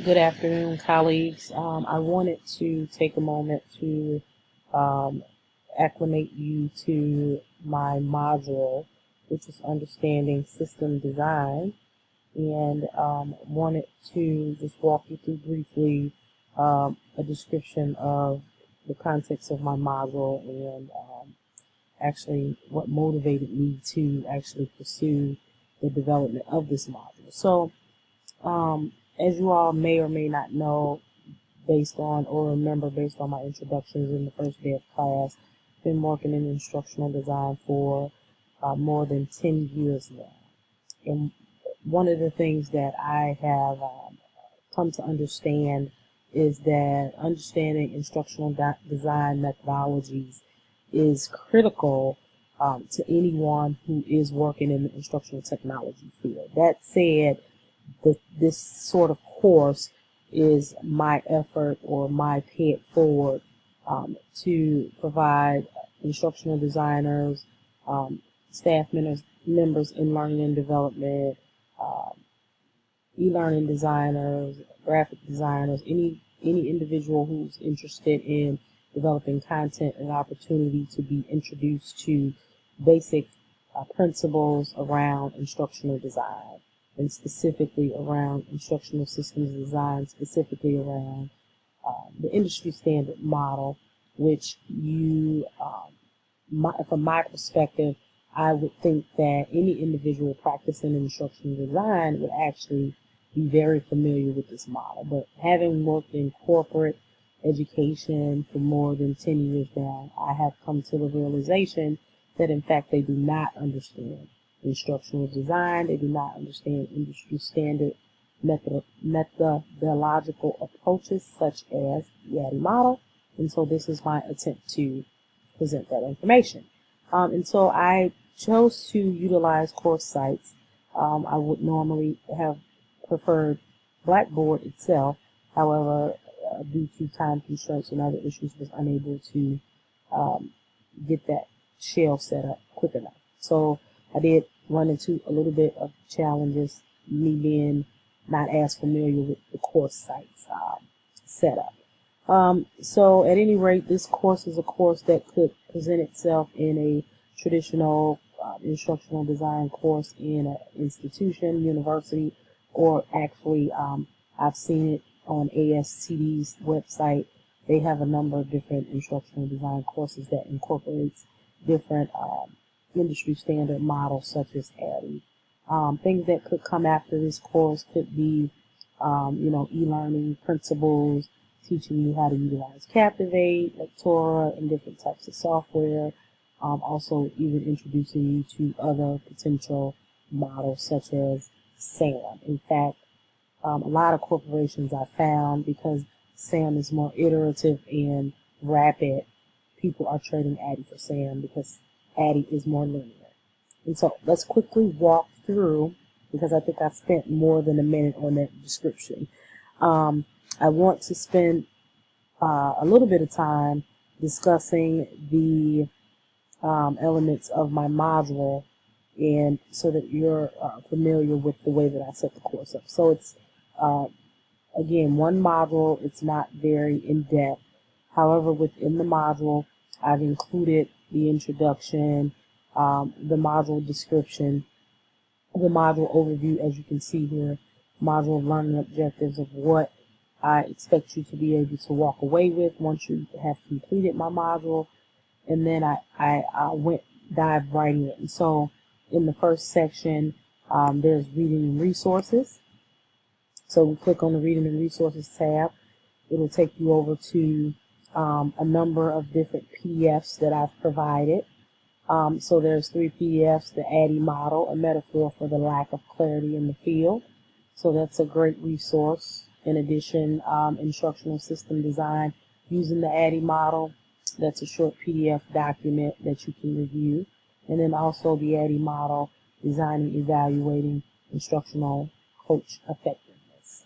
Good afternoon, colleagues. I wanted to take a moment to um, acclimate you to my module, which is Understanding System Design, and wanted to just walk you through briefly a description of the context of my module and actually what motivated me to actually pursue the development of this module. So, as you all may or may not know, based on or remember based on my introductions in the first day of class, been working in instructional design for more than 10 years now. And one of the things that I have come to understand is that understanding instructional design methodologies is critical to anyone who is working in the instructional technology field. That said, this sort of course is my effort or my pay it forward to provide instructional designers, staff members in learning and development, um, e-learning designers, graphic designers, any individual who's interested in developing content, an opportunity to be introduced to basic principles around instructional design, and specifically around instructional systems design, specifically around the industry standard model, which from my perspective, I would think that any individual practicing instructional design would actually be very familiar with this model. But having worked in corporate education for more than 10 years now, I have come to the realization that in fact they do not understand instructional design. They do not understand industry standard methodological approaches such as the ADDIE model. And so this is my attempt to present that information. And so I chose to utilize course sites. I would normally have preferred Blackboard itself. However, due to time constraints and other issues, was unable to get that shell set up quick enough. So I did run into a little bit of challenges, me being not as familiar with the course sites setup. So at any rate, this course is a course that could present itself in a traditional instructional design course in an institution, university, or actually I've seen it on ASTD's website. They have a number of different instructional design courses that incorporates different industry standard models such as ADDIE. Things that could come after this course could be, e-learning principles, teaching you how to utilize Captivate, Lectora, and different types of software. Also, even introducing you to other potential models such as SAM. In fact, a lot of corporations I found, because SAM is more iterative and rapid, people are trading ADDIE for SAM because ADDIE is more linear. And so let's quickly walk through, because I think I spent more than a minute on that description. I want to spend a little bit of time discussing the elements of my module, and so that you're familiar with the way that I set the course up. So it's, again, one module. It's not very in-depth. However, within the module, I've included the introduction, the module description, the module overview, as you can see here, module learning objectives of what I expect you to be able to walk away with once you have completed my module. And then I dive right in. And so in the first section, there's reading and resources. So we click on the reading and resources tab. It'll take you over to a number of different PDFs that I've provided. So there's 3 PDFs: the ADDIE model, a metaphor for the lack of clarity in the field. So that's a great resource. In addition, instructional system design using the ADDIE model. That's a short PDF document that you can review. And then also the ADDIE model, designing, evaluating instructional coach effectiveness.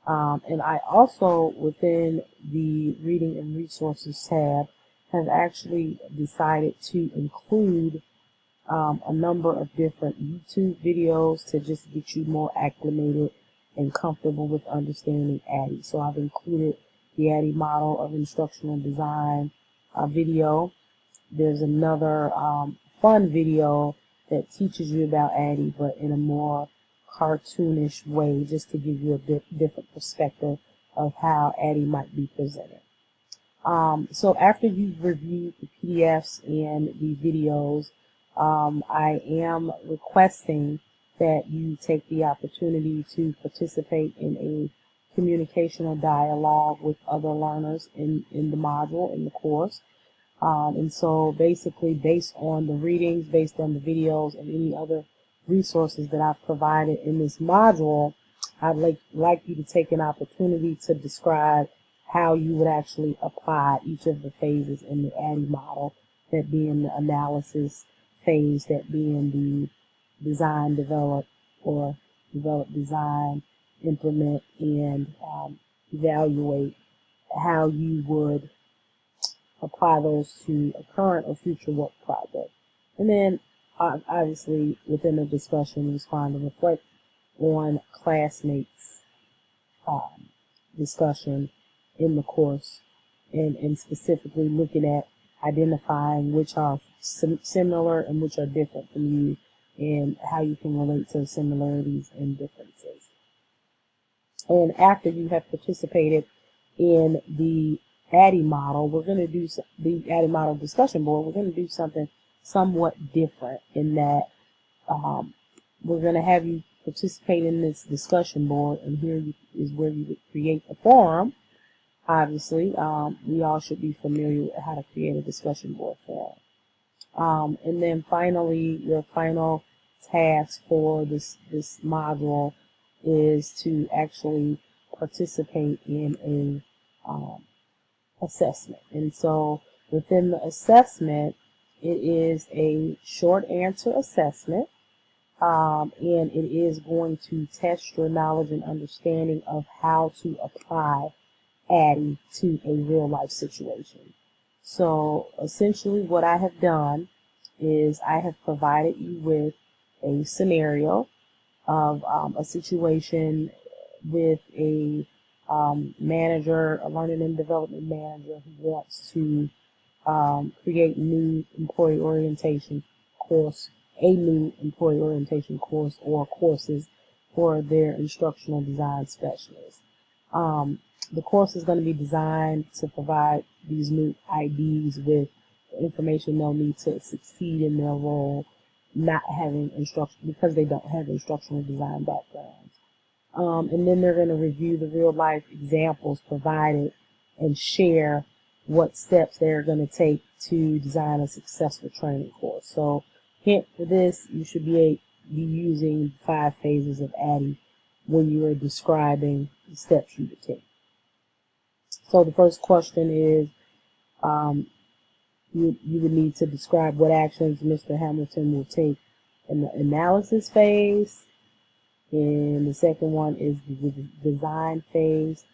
And I also, within the reading and resources tab, have actually decided to include a number of different YouTube videos to just get you more acclimated and comfortable with understanding ADDIE. So I've included the ADDIE model of instructional design video. There's another fun video that teaches you about ADDIE, but in a more cartoonish way, just to give you a bit different perspective of how ADDIE might be presented. So after you've reviewed the PDFs and the videos, I am requesting that you take the opportunity to participate in a communication or dialogue with other learners in the module, in the course. And so basically, based on the readings, based on the videos, and any other resources that I've provided in this module, I'd like you to take an opportunity to describe how you would actually apply each of the phases in the ADDIE model, that being the analysis phase, that being the design, develop, or develop, design, implement, and evaluate, how you would apply those to a current or future work project. And then obviously within the discussion, respond and reflect on classmates' discussion in the course, and specifically looking at identifying which are similar and which are different from you, and how you can relate to similarities and differences. And after you have participated in the ADDIE model, we're going to do the ADDIE model discussion board. We're going to do something somewhat different in that we're going to have you participate in this discussion board, and here is where you would create a forum. Obviously, we all should be familiar with how to create a discussion board forum. And then finally, your final task for this module is to actually participate in a assessment. And so within the assessment, it is a short answer assessment, and it is going to test your knowledge and understanding of how to apply ADDIE to a real life situation. So essentially what I have done is I have provided you with a scenario of a situation with a manager, a learning and development manager, who wants to create new employee orientation course, a new employee orientation course or courses for their instructional design specialists. The course is going to be designed to provide these new IDs with information they'll need to succeed in their role, not having instruction, because they don't have instructional design backgrounds. And then they're going to review the real life examples provided and share what steps they're going to take to design a successful training course. So hint for this, you should be using 5 phases of ADDIE when you are describing the steps you would take. So the first question is, you would need to describe what actions Mr. Hamilton will take in the analysis phase. And the second one is the design phase,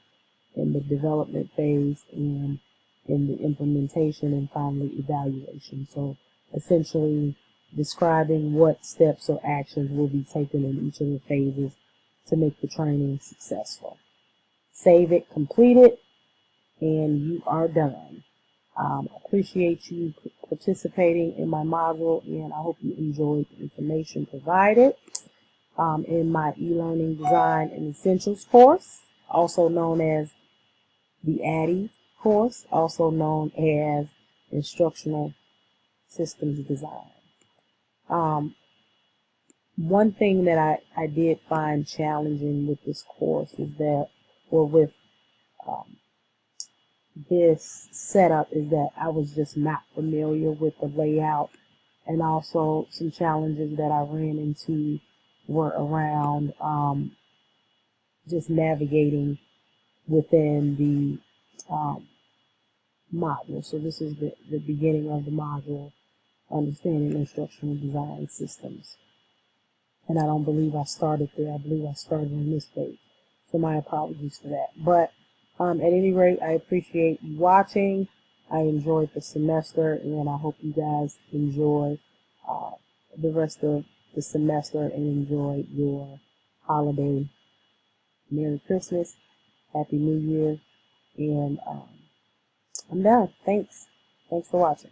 and the development phase, and in the implementation, and finally evaluation. So essentially describing what steps or actions will be taken in each of the phases to make the training successful. Save it, complete it, and you are done. I appreciate you participating in my module, and I hope you enjoyed the information provided in my e-learning design and essentials course, also known as the ADDIE course, also known as instructional systems design. One thing that I did find challenging with this course is that, or with this setup, is that I was just not familiar with the layout, and also some challenges that I ran into were around just navigating within the module. So this is the beginning of the module, understanding instructional design systems. And I don't believe I started there. I believe I started on this page. So my apologies for that. But at any rate, I appreciate you watching. I enjoyed the semester, and I hope you guys enjoy the rest of the semester and enjoy your holiday Merry Christmas, Happy New Year, and I'm done. Thanks for watching.